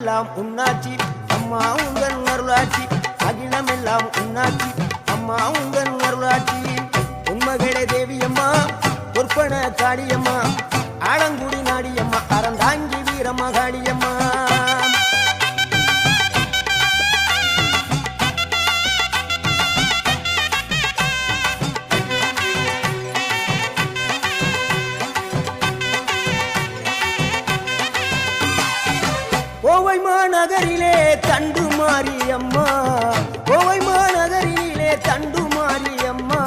அகிலமெல்லாம் உன்னாட்சி அம்மா உந்தன் அருளாட்சி அகிலமெல்லாம் உன்னாட்சி அம்மா உந்தன் அருளாட்சி உண்மகளே தேவியம்மா பொற்பன காளியம்மா ஆலங்குடி நாடியம்மா அறந்தாங்கி வீரம்மா காளியம்மா கோவை மாநகரிலே தண்டு மாரியம்மா கோவை மாநகரிலே தண்டு மாரியம்மா